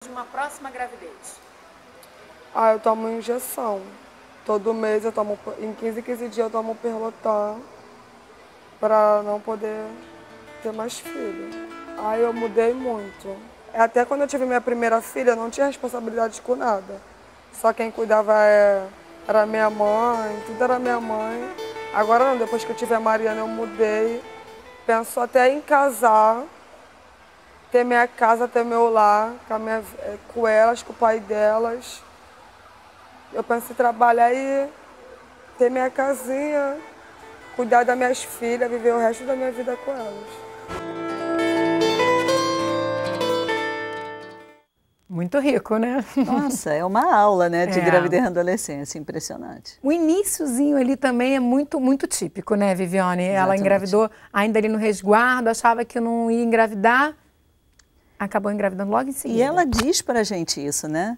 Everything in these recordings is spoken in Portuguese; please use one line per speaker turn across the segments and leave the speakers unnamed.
de uma próxima gravidez?
Eu tomo injeção. Todo mês eu tomo, em 15 dias eu tomo Perlotan para não poder ter mais filho. Aí eu mudei muito. Até quando eu tive minha primeira filha, eu não tinha responsabilidade com nada. Só quem cuidava era minha mãe, tudo era minha mãe. Agora não, depois que eu tive a Mariana eu mudei. Penso até em casar, ter minha casa, ter meu lar, com elas, com o pai delas. Eu penso em trabalhar e ter minha casinha, cuidar das minhas filhas, viver o resto da minha vida com elas.
Muito rico, né?
Nossa, é uma aula, né, de gravidez na adolescência, impressionante.
O iniciozinho ali também é muito típico, né, Viviane?
Exatamente.
Ela engravidou ainda ali no resguardo, achava que não ia engravidar, acabou engravidando logo em seguida.
E ela diz pra gente isso, né?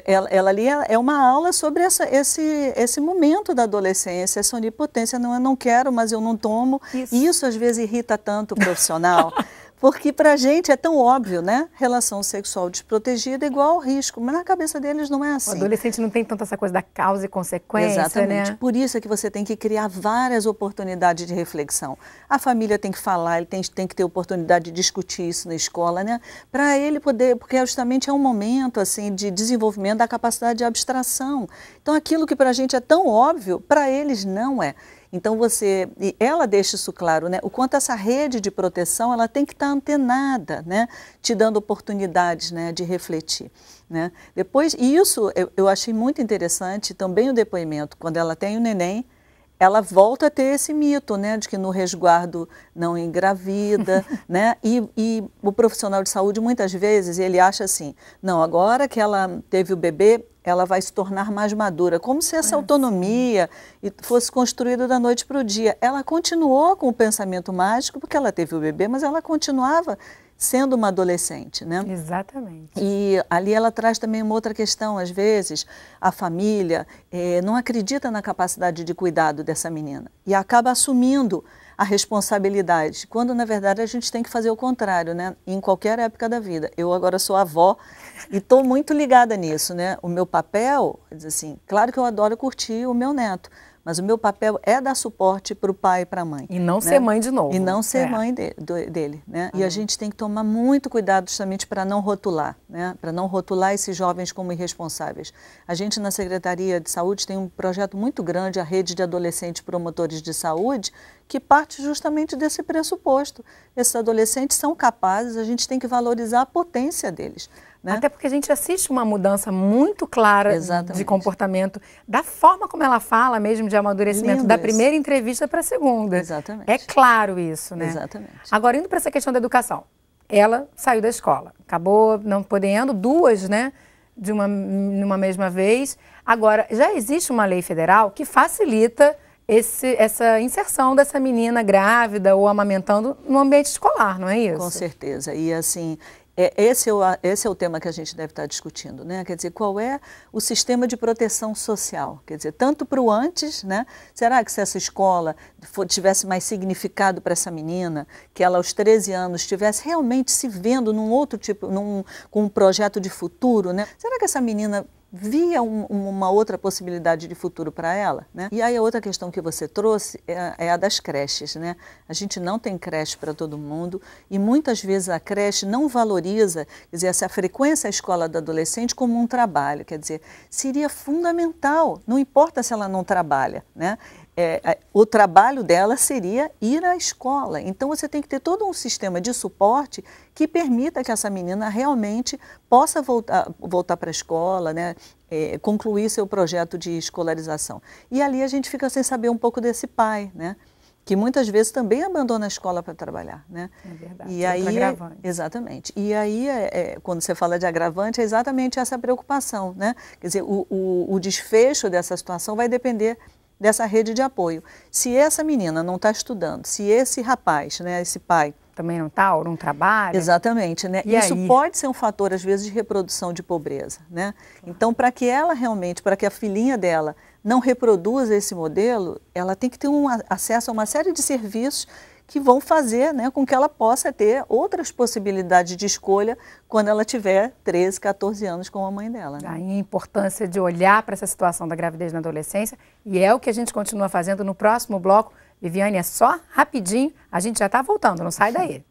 Ela ali é uma aula sobre esse momento da adolescência, essa onipotência, não, eu não quero, mas eu não tomo. Isso às vezes irrita tanto o profissional, porque pra gente é tão óbvio, né? Relação sexual desprotegida é igual ao risco, mas na cabeça deles não é assim.
O adolescente não tem tanto essa coisa da causa e consequência,
exatamente,
né?
Por isso é que você tem que criar várias oportunidades de reflexão. A família tem que falar, ele tem que ter oportunidade de discutir isso na escola, né? Para ele poder, porque justamente é um momento assim de desenvolvimento da capacidade de abstração. Então aquilo que para a gente é tão óbvio, para eles não é. Então ela deixa isso claro, né? O quanto essa rede de proteção, ela tem que estar antenada, né? Te dando oportunidades, né? De refletir, né? Depois, isso eu achei muito interessante também o depoimento, quando ela tem o neném, ela volta a ter esse mito, né, de que no resguardo não engravida, né, e o profissional de saúde muitas vezes ele acha assim, não, agora que ela teve o bebê, ela vai se tornar mais madura, como se essa autonomia fosse construída da noite para o dia. Ela continuou com o pensamento mágico porque ela teve o bebê, mas ela continuava sendo uma adolescente, né?
Exatamente.
E ali ela traz também uma outra questão, às vezes a família não acredita na capacidade de cuidado dessa menina e acaba assumindo a responsabilidade, quando na verdade a gente tem que fazer o contrário, né? Em qualquer época da vida. Eu agora sou avó e estou muito ligada nisso, né? O meu papel, assim, claro que eu adoro curtir o meu neto, mas o meu papel é dar suporte para o pai e para a mãe.
E não
né?
ser mãe de novo.
E não ser mãe dele. Né? E a gente tem que tomar muito cuidado justamente para não rotular, né? Para não rotular esses jovens como irresponsáveis. A gente na Secretaria de Saúde tem um projeto muito grande, a Rede de Adolescentes Promotores de Saúde, que parte justamente desse pressuposto. Esses adolescentes são capazes, a gente tem que valorizar a potência deles. Né?
Até porque a gente assiste uma mudança muito clara de comportamento, da forma como ela fala mesmo de amadurecimento, da primeira entrevista para a segunda.
Exatamente.
É claro isso, né?
Exatamente.
Agora, indo para essa questão da educação, ela saiu da escola, acabou não podendo, duas, né, numa mesma vez. Agora, já existe uma lei federal que facilita essa inserção dessa menina grávida ou amamentando no ambiente escolar, não é isso?
Com certeza. E assim, esse é o tema que a gente deve estar discutindo, né? Quer dizer, qual é o sistema de proteção social? Quer dizer, tanto para o antes, né? Será que se essa escola tivesse mais significado para essa menina, que ela aos 13 anos estivesse realmente se vendo num outro tipo, com um projeto de futuro, né? Será que essa menina via uma outra possibilidade de futuro para ela, né? E aí a outra questão que você trouxe é a das creches, né? A gente não tem creche para todo mundo e muitas vezes a creche não valoriza, quer dizer, essa frequência à escola do adolescente como um trabalho, quer dizer, seria fundamental, não importa se ela não trabalha, né? O trabalho dela seria ir à escola. Então você tem que ter todo um sistema de suporte que permita que essa menina realmente possa voltar para a escola, né? Concluir seu projeto de escolarização. E ali a gente fica sem saber um pouco desse pai, né? Que muitas vezes também abandona a escola para trabalhar, né?
É verdade.
E aí, exatamente. E aí, quando você fala de agravante, é exatamente essa preocupação, né? Quer dizer, o desfecho dessa situação vai depender dessa rede de apoio. Se essa menina não está estudando, se esse rapaz, né, esse pai,
também não está ou não trabalha.
Exatamente, né?
E
isso
aí?
Pode ser um fator, às vezes, de reprodução de pobreza, né? Claro. Então, para que ela realmente, para que a filhinha dela não reproduza esse modelo, ela tem que ter acesso a uma série de serviços que vão fazer, né, com que ela possa ter outras possibilidades de escolha quando ela tiver 13, 14 anos com a mãe dela. Né?
A importância de olhar para essa situação da gravidez na adolescência, e é o que a gente continua fazendo no próximo bloco. Viviane, é só rapidinho, a gente já está voltando, não sai daí.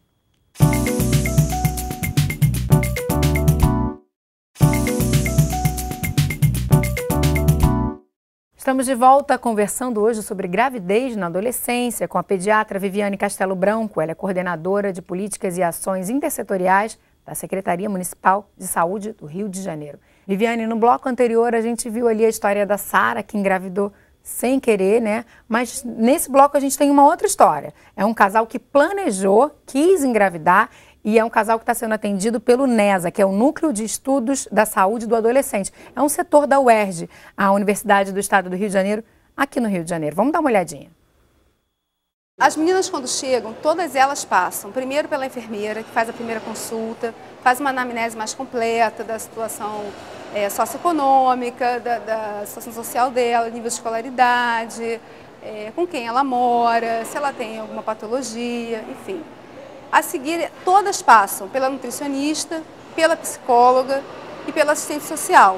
Estamos de volta conversando hoje sobre gravidez na adolescência com a pediatra Viviane Castelo Branco. Ela é coordenadora de políticas e ações intersetoriais da Secretaria Municipal de Saúde do Rio de Janeiro. Viviane, no bloco anterior a gente viu ali a história da Sara, que engravidou sem querer, né? Mas nesse bloco a gente tem uma outra história. É um casal que planejou, quis engravidar, e é um casal que está sendo atendido pelo NESA, que é o Núcleo de Estudos da Saúde do Adolescente. É um setor da UERJ, a Universidade do Estado do Rio de Janeiro, aqui no Rio de Janeiro. Vamos dar uma olhadinha.
As meninas, quando chegam, todas elas passam primeiro pela enfermeira, que faz a primeira consulta, faz uma anamnese mais completa da situação socioeconômica, da situação social dela, nível de escolaridade, com quem ela mora, se ela tem alguma patologia, enfim. A seguir, todas passam pela nutricionista, pela psicóloga e pela assistente social.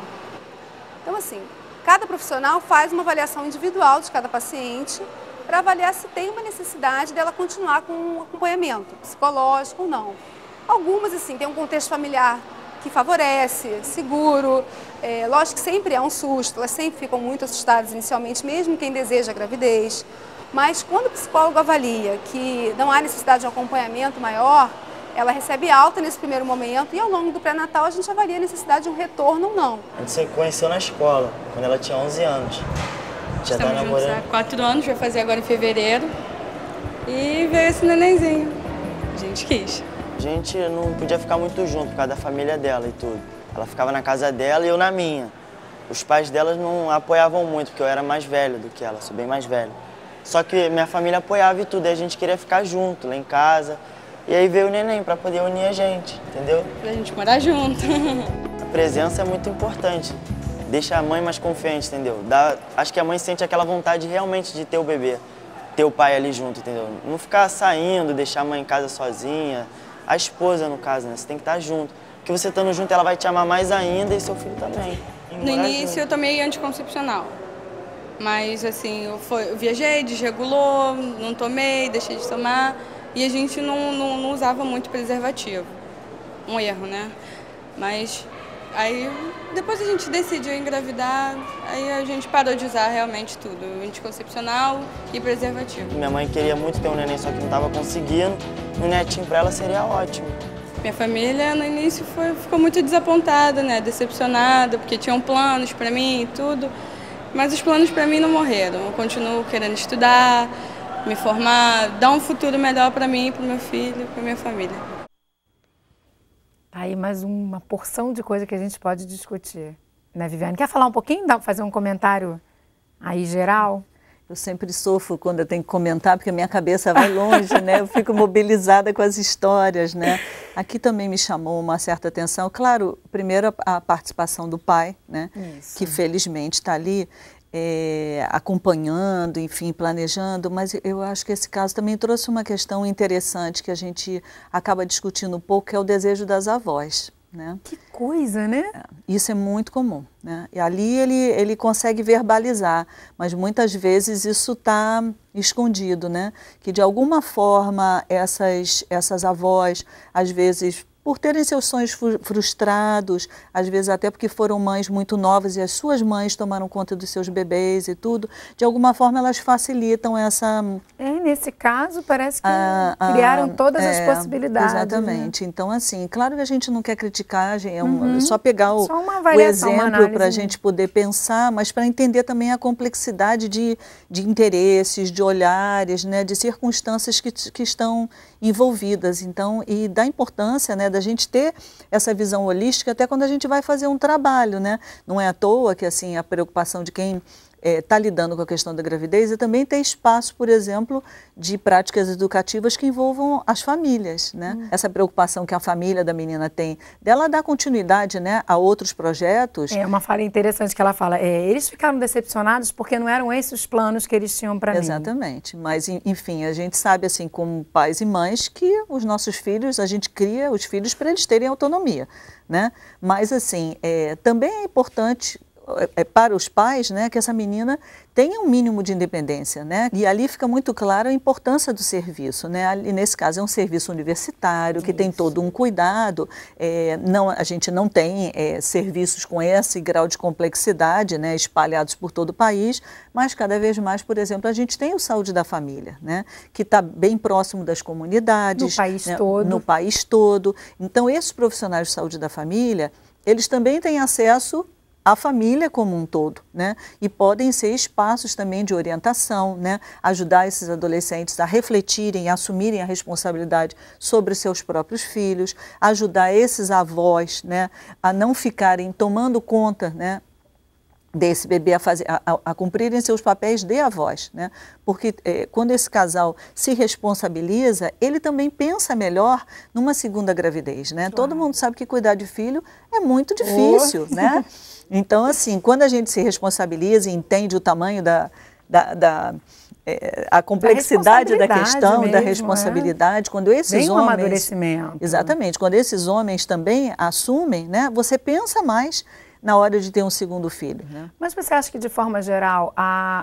Então, assim, cada profissional faz uma avaliação individual de cada paciente para avaliar se tem uma necessidade dela continuar com um acompanhamento psicológico ou não. Algumas, assim, tem um contexto familiar que favorece, seguro, lógico que sempre é um susto, elas sempre ficam muito assustadas inicialmente, mesmo quem deseja a gravidez. Mas quando o psicólogo avalia que não há necessidade de um acompanhamento maior, ela recebe alta nesse primeiro momento e ao longo do pré-natal a gente avalia a necessidade de um retorno ou não.
A gente se conheceu na escola, quando ela tinha 11 anos. Já
Estamos juntos há 4 anos, vai fazer agora em fevereiro. E veio esse nenenzinho. A gente quis.
A gente não podia ficar muito junto por causa da família dela e tudo. Ela ficava na casa dela e eu na minha. Os pais dela não apoiavam muito, porque eu era mais velho do que ela, sou bem mais velho. Só que minha família apoiava e tudo, e a gente queria ficar junto, lá em casa. E aí veio o neném para poder unir a gente, entendeu?
Pra gente morar junto.
A presença é muito importante, deixa a mãe mais confiante, entendeu? Acho que a mãe sente aquela vontade realmente de ter o bebê, ter o pai ali junto, entendeu? Não ficar saindo, deixar a mãe em casa sozinha, a esposa no caso, né? Você tem que estar junto. Porque você estando junto, ela vai te amar mais ainda e seu filho também.
No início eu tomei anticoncepcional. Mas assim, eu viajei, desregulou, não tomei, deixei de tomar e a gente não usava muito preservativo. Um erro, né? Mas aí depois a gente decidiu engravidar, aí a gente parou de usar realmente tudo, anticoncepcional e preservativo.
Minha mãe queria muito ter um neném, só que não estava conseguindo. Um netinho para ela seria ótimo.
Minha família no início ficou muito desapontada, né? Decepcionada, porque tinham planos para mim e tudo. Mas os planos para mim não morreram. Eu continuo querendo estudar, me formar, dar um futuro melhor para mim, para o meu filho, para minha família.
Aí mais uma porção de coisa que a gente pode discutir, né, Viviane? Quer falar um pouquinho? Dá para fazer um comentário aí geral?
Eu sempre sofro quando eu tenho que comentar, porque a minha cabeça vai longe, né? Eu fico mobilizada com as histórias, né? Aqui também me chamou uma certa atenção. Claro, primeiro a participação do pai, né? Isso. Que felizmente está ali acompanhando, enfim, planejando. Mas eu acho que esse caso também trouxe uma questão interessante que a gente acaba discutindo um pouco, que é o desejo das avós. Né?
Que coisa, né?
Isso é muito comum, né? E ali ele consegue verbalizar, mas muitas vezes isso está escondido, né? Que de alguma forma essas avós, às vezes por terem seus sonhos frustrados, às vezes até porque foram mães muito novas e as suas mães tomaram conta dos seus bebês e tudo, de alguma forma elas facilitam essa...
nesse caso parece que criaram todas as possibilidades.
Exatamente.
Né?
Então, assim, claro que a gente não quer criticar, é só pegar o exemplo para a gente poder pensar, mas para entender também a complexidade de interesses, de olhares, né, de circunstâncias que estão envolvidas. Então, e da importância, né, da gente ter essa visão holística até quando a gente vai fazer um trabalho, né? Não é à toa que assim a preocupação de quem está lidando com a questão da gravidez e também ter espaço, por exemplo, de práticas educativas que envolvam as famílias, né? Essa preocupação que a família da menina tem, dela dar continuidade, né, a outros projetos.
É uma fala interessante que ela fala, eles ficaram decepcionados porque não eram esses os planos que eles tinham para mim.
Exatamente, mas enfim, a gente sabe assim, como pais e mães, que os nossos filhos, a gente cria os filhos para eles terem autonomia, né? Mas assim, também é importante para os pais, né, que essa menina tenha um mínimo de independência, né? E ali fica muito claro a importância do serviço, né? Ali, nesse caso é um serviço universitário que tem todo um cuidado. A gente não tem serviços com esse grau de complexidade, né, espalhados por todo o país, mas cada vez mais, por exemplo, a gente tem o Saúde da Família, né, que está bem próximo das comunidades,
no país,
né,
todo.
No país todo. Então, esses profissionais de saúde da família, eles também têm acesso a família como um todo, né? E podem ser espaços também de orientação, né? Ajudar esses adolescentes a refletirem, a assumirem a responsabilidade sobre os seus próprios filhos, ajudar esses avós, né, a não ficarem tomando conta, né, desse bebê, a cumprirem seus papéis de avós, né? Porque quando esse casal se responsabiliza, ele também pensa melhor numa segunda gravidez, né? Claro. Todo mundo sabe que cuidar de filho é muito difícil, né? Então, assim, quando a gente se responsabiliza e entende o tamanho a complexidade da questão, mesmo, da responsabilidade, quando esses homens...
um amadurecimento.
Exatamente, quando esses homens também assumem, né? Você pensa mais na hora de ter um segundo filho, né?
Mas você acha que, de forma geral,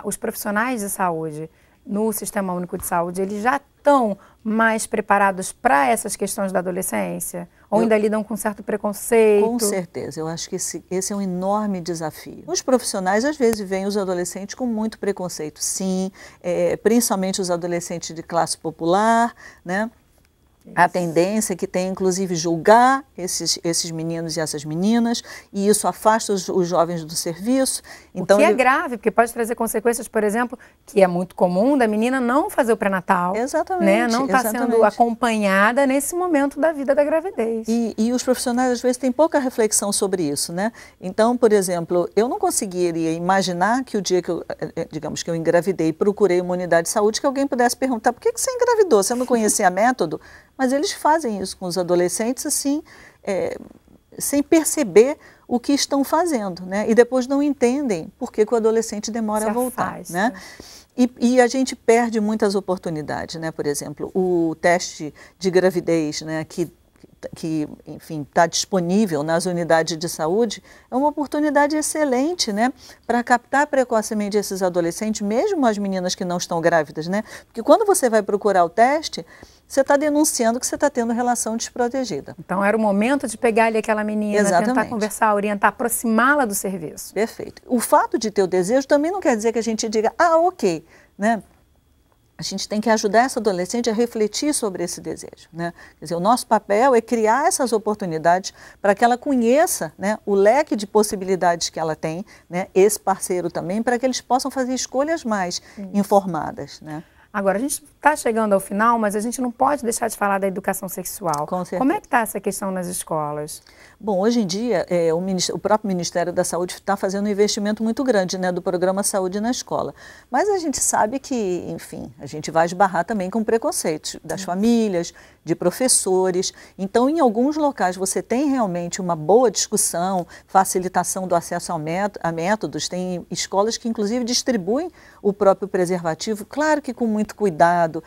os profissionais de saúde no Sistema Único de Saúde, eles já estão mais preparados para essas questões da adolescência? Ou ainda lidam com certo preconceito?
Com certeza, eu acho que esse é um enorme desafio. Os profissionais, às vezes, veem os adolescentes com muito preconceito, sim, principalmente os adolescentes de classe popular, né? A tendência que tem, inclusive, julgar esses meninos e essas meninas, e isso afasta os jovens do serviço.
Então, o que é grave, porque pode trazer consequências, por exemplo, que é muito comum da menina não fazer o pré-natal.
Exatamente.
Né? Não está sendo acompanhada nesse momento da vida da gravidez.
E os profissionais, às vezes, têm pouca reflexão sobre isso, né? Então, por exemplo, eu não conseguiria imaginar que o dia que eu engravidei e procurei uma unidade de saúde, que alguém pudesse perguntar, por que você engravidou? Você não conhecia método? Mas eles fazem isso com os adolescentes, assim, sem perceber o que estão fazendo, né? E depois não entendem por que o adolescente demora a voltar, né? E a gente perde muitas oportunidades, né? Por exemplo, o teste de gravidez, né, que enfim, está disponível nas unidades de saúde, é uma oportunidade excelente, né, para captar precocemente esses adolescentes, mesmo as meninas que não estão grávidas, né? Porque quando você vai procurar o teste, você está denunciando que você está tendo relação desprotegida.
Então era o momento de pegar ali aquela menina,
exatamente,
tentar conversar, orientar, aproximá-la do serviço.
Perfeito. O fato de ter o desejo também não quer dizer que a gente diga, ok, né? A gente tem que ajudar essa adolescente a refletir sobre esse desejo, né? Quer dizer, o nosso papel é criar essas oportunidades para que ela conheça, né, o leque de possibilidades que ela tem, né, esse parceiro também, para que eles possam fazer escolhas mais informadas, né?
Agora, a gente está chegando ao final, mas a gente não pode deixar de falar da educação sexual.
Com certeza.
Como é que está essa questão nas escolas?
Bom, hoje em dia, o próprio Ministério da Saúde está fazendo um investimento muito grande, né, do programa Saúde na Escola. Mas a gente sabe que, enfim, a gente vai esbarrar também com preconceitos das famílias, de professores. Então, em alguns locais, você tem realmente uma boa discussão, facilitação do acesso a métodos. Tem escolas que, inclusive, distribuem o próprio preservativo, claro que com muito cuidado,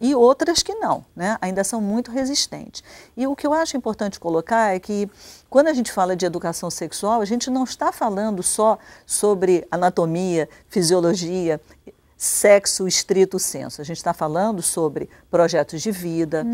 e outras que não, né? Ainda são muito resistentes. E o que eu acho importante colocar é que, quando a gente fala de educação sexual, a gente não está falando só sobre anatomia, fisiologia, sexo estrito sensu. A gente está falando sobre projetos de vida,